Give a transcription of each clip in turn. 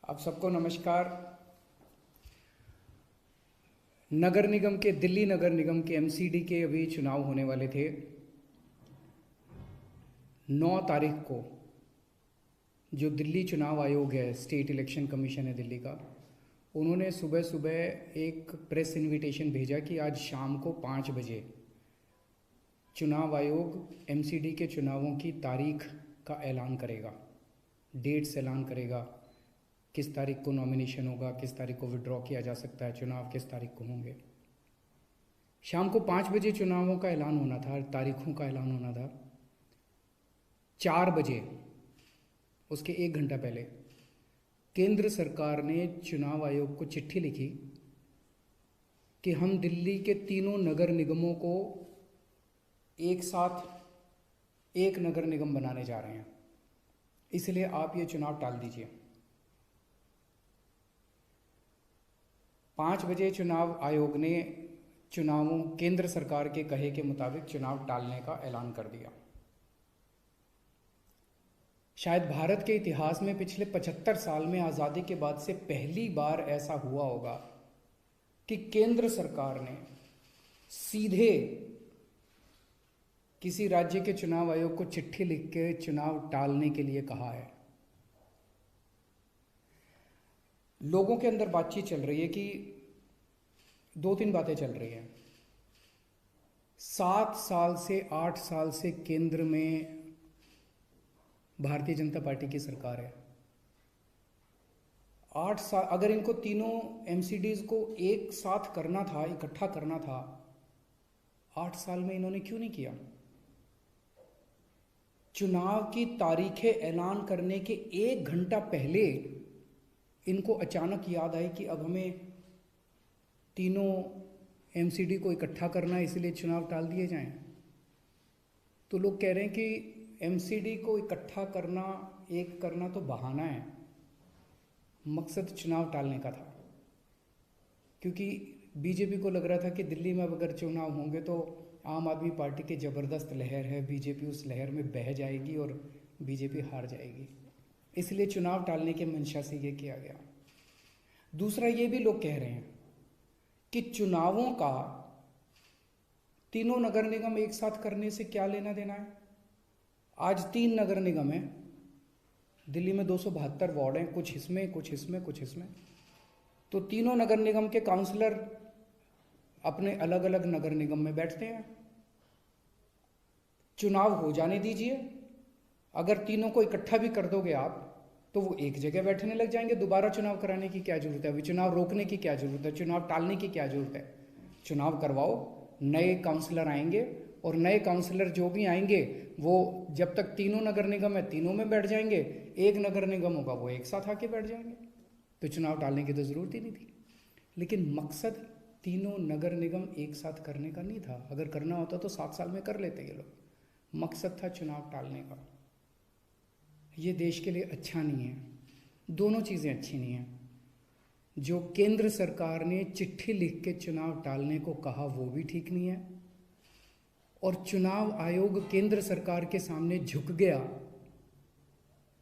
आप सबको नमस्कार। दिल्ली नगर निगम के एमसीडी के अभी चुनाव होने वाले थे। 9 तारीख को जो दिल्ली चुनाव आयोग है, स्टेट इलेक्शन कमीशन है दिल्ली का, उन्होंने सुबह सुबह एक प्रेस इनविटेशन भेजा कि आज शाम को 5 बजे चुनाव आयोग एमसीडी के चुनावों की तारीख का ऐलान करेगा, डेट्स ऐलान करेगा, किस तारीख को नॉमिनेशन होगा, किस तारीख को विड्रॉ किया जा सकता है, चुनाव किस तारीख को होंगे। शाम को 5 बजे चुनावों का ऐलान होना था, तारीखों का ऐलान होना था। 4 बजे, उसके 1 घंटा पहले, केंद्र सरकार ने चुनाव आयोग को चिट्ठी लिखी कि हम दिल्ली के तीनों नगर निगमों को एक साथ एक नगर निगम बनाने जा रहे हैं, इसलिए आप ये चुनाव टाल दीजिए। 5 बजे चुनाव आयोग ने केंद्र सरकार के कहे के मुताबिक चुनाव टालने का ऐलान कर दिया। शायद भारत के इतिहास में पिछले 75 साल में, आज़ादी के बाद से पहली बार ऐसा हुआ होगा कि केंद्र सरकार ने सीधे किसी राज्य के चुनाव आयोग को चिट्ठी लिख के चुनाव टालने के लिए कहा है। लोगों के अंदर बातचीत चल रही है कि 2-3 बातें चल रही हैं। 7 साल से 8 साल से केंद्र में भारतीय जनता पार्टी की सरकार है। 8 साल, अगर इनको तीनों एमसीडीज को एक साथ करना था, इकट्ठा करना था, 8 साल में इन्होंने क्यों नहीं किया? चुनाव की तारीखें ऐलान करने के 1 घंटा पहले इनको अचानक याद आई कि अब हमें तीनों एमसीडी को इकट्ठा करना है, इसलिए चुनाव टाल दिए जाएं। तो लोग कह रहे हैं कि एमसीडी को इकट्ठा करना, एक करना तो बहाना है, मकसद चुनाव टालने का था। क्योंकि बीजेपी को लग रहा था कि दिल्ली में अब अगर चुनाव होंगे तो आम आदमी पार्टी की ज़बरदस्त लहर है, बीजेपी उस लहर में बह जाएगी और बीजेपी हार जाएगी, इसलिए चुनाव टालने के मंशा से ये किया गया। दूसरा, ये भी लोग कह रहे हैं कि चुनावों का तीनों नगर निगम एक साथ करने से क्या लेना देना है। आज 3 नगर निगम हैं दिल्ली में, 272 वार्ड हैं, कुछ इसमें कुछ इसमें कुछ इसमें। तो तीनों नगर निगम के काउंसलर अपने अलग अलग नगर निगम में बैठते हैं। चुनाव हो जाने दीजिए, अगर तीनों को इकट्ठा भी कर दोगे आप तो वो एक जगह बैठने लग जाएंगे। दोबारा चुनाव कराने की क्या जरूरत है? अभी चुनाव रोकने की क्या जरूरत है? चुनाव टालने की क्या जरूरत है? चुनाव करवाओ, नए काउंसलर आएंगे और नए काउंसलर जो भी आएंगे वो जब तक तीनों नगर निगम है तीनों में बैठ जाएंगे, एक नगर निगम होगा वो एक साथ आके बैठ जाएंगे। तो चुनाव टालने की तो ज़रूरत ही नहीं थी। लेकिन मकसद तीनों नगर निगम एक साथ करने का नहीं था। अगर करना होता तो 7 साल में कर लेते ये लोग। मकसद था चुनाव टालने का। ये देश के लिए अच्छा नहीं है, दोनों चीज़ें अच्छी नहीं हैं। जो केंद्र सरकार ने चिट्ठी लिख के चुनाव टालने को कहा वो भी ठीक नहीं है, और चुनाव आयोग केंद्र सरकार के सामने झुक गया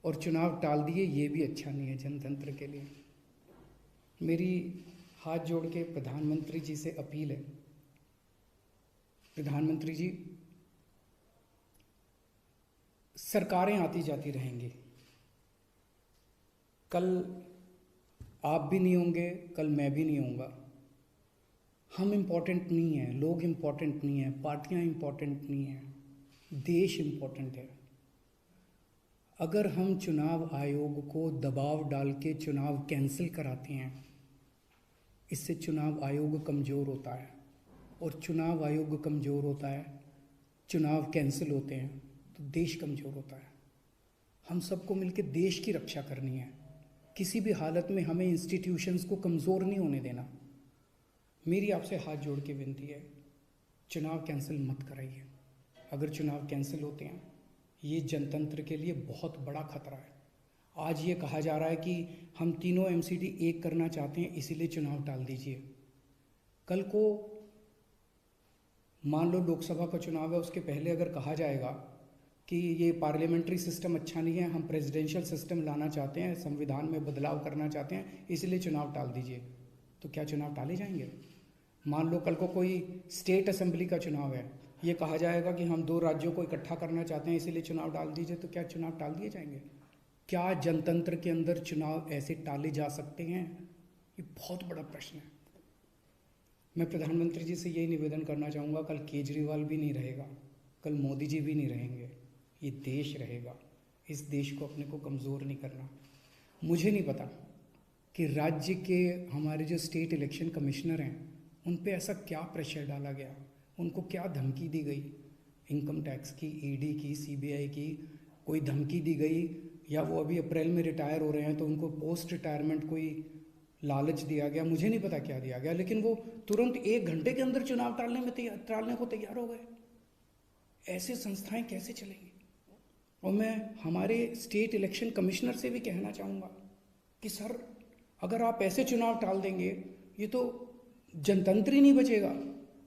और चुनाव टाल दिए, ये भी अच्छा नहीं है जनतंत्र के लिए। मेरी हाथ जोड़ के प्रधानमंत्री जी से अपील है, प्रधानमंत्री जी, सरकारें आती जाती रहेंगी, कल आप भी नहीं होंगे, कल मैं भी नहीं होऊंगा। हम इम्पोर्टेंट नहीं हैं, लोग इम्पोर्टेंट नहीं हैं, पार्टियां इम्पोर्टेंट नहीं हैं, देश इम्पोर्टेंट है। अगर हम चुनाव आयोग को दबाव डाल के चुनाव कैंसिल कराते हैं, इससे चुनाव आयोग कमज़ोर होता है, और चुनाव आयोग कमज़ोर होता है, चुनाव कैंसिल होते हैं तो देश कमज़ोर होता है। हम सबको मिलकर देश की रक्षा करनी है। किसी भी हालत में हमें इंस्टीट्यूशंस को कमज़ोर नहीं होने देना। मेरी आपसे हाथ जोड़ के विनती है, चुनाव कैंसिल मत कराइए। अगर चुनाव कैंसिल होते हैं, ये जनतंत्र के लिए बहुत बड़ा खतरा है। आज ये कहा जा रहा है कि हम तीनों एमसीडी एक करना चाहते हैं, इसीलिए चुनाव टाल दीजिए। कल को मान लो लोकसभा का चुनाव है, उसके पहले अगर कहा जाएगा कि ये पार्लियामेंट्री सिस्टम अच्छा नहीं है, हम प्रेसिडेंशियल सिस्टम लाना चाहते हैं, संविधान में बदलाव करना चाहते हैं, इसलिए चुनाव टाल दीजिए। तो क्या चुनाव टाले जाएंगे? मान लो कल को कोई स्टेट असेंबली का चुनाव है, ये कहा जाएगा कि हम 2 राज्यों को इकट्ठा करना चाहते हैं, इसीलिए चुनाव टाल दीजिए। तो क्या चुनाव टाल दिए जाएंगे? क्या जनतंत्र के अंदर चुनाव ऐसे टाले जा सकते हैं? ये बहुत बड़ा प्रश्न है। मैं प्रधानमंत्री जी से यही निवेदन करना चाहूँगा, कल केजरीवाल भी नहीं रहेगा, कल मोदी जी भी नहीं रहेंगे, ये देश रहेगा। इस देश को अपने को कमज़ोर नहीं करना। मुझे नहीं पता कि राज्य के हमारे जो स्टेट इलेक्शन कमिश्नर हैं उन पे ऐसा क्या प्रेशर डाला गया, उनको क्या धमकी दी गई, इनकम टैक्स की, ईडी की, सीबीआई की कोई धमकी दी गई, या वो अभी अप्रैल में रिटायर हो रहे हैं तो उनको पोस्ट रिटायरमेंट कोई लालच दिया गया, मुझे नहीं पता क्या दिया गया, लेकिन वो तुरंत 1 घंटे के अंदर चुनाव टालने को तैयार हो गए। ऐसे संस्थाएं कैसे चलेंगी? और मैं हमारे स्टेट इलेक्शन कमिश्नर से भी कहना चाहूँगा कि सर, अगर आप ऐसे चुनाव टाल देंगे, ये तो जनतंत्र ही नहीं बचेगा।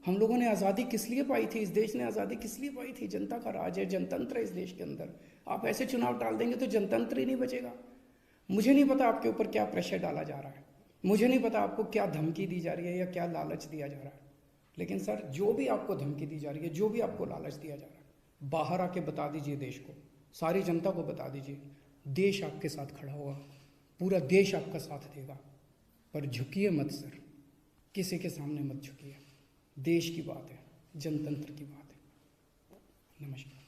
हम लोगों ने आज़ादी किस लिए पाई थी? इस देश ने आज़ादी किस लिए पाई थी? जनता का राज है, जनतंत्र है इस देश के अंदर। आप ऐसे चुनाव टाल देंगे तो जनतंत्र ही नहीं बचेगा। मुझे नहीं पता आपके ऊपर क्या प्रेशर डाला जा रहा है, मुझे नहीं पता आपको क्या धमकी दी जा रही है या क्या लालच दिया जा रहा है, लेकिन सर, जो भी आपको धमकी दी जा रही है, जो भी आपको लालच दिया जा रहा है, बाहर आके बता दीजिए देश को, सारी जनता को बता दीजिए। देश आपके साथ खड़ा होगा, पूरा देश आपका साथ देगा। पर झुकिए मत सर, किसी के सामने मत झुकिए। देश की बात है, जनतंत्र की बात है। नमस्कार।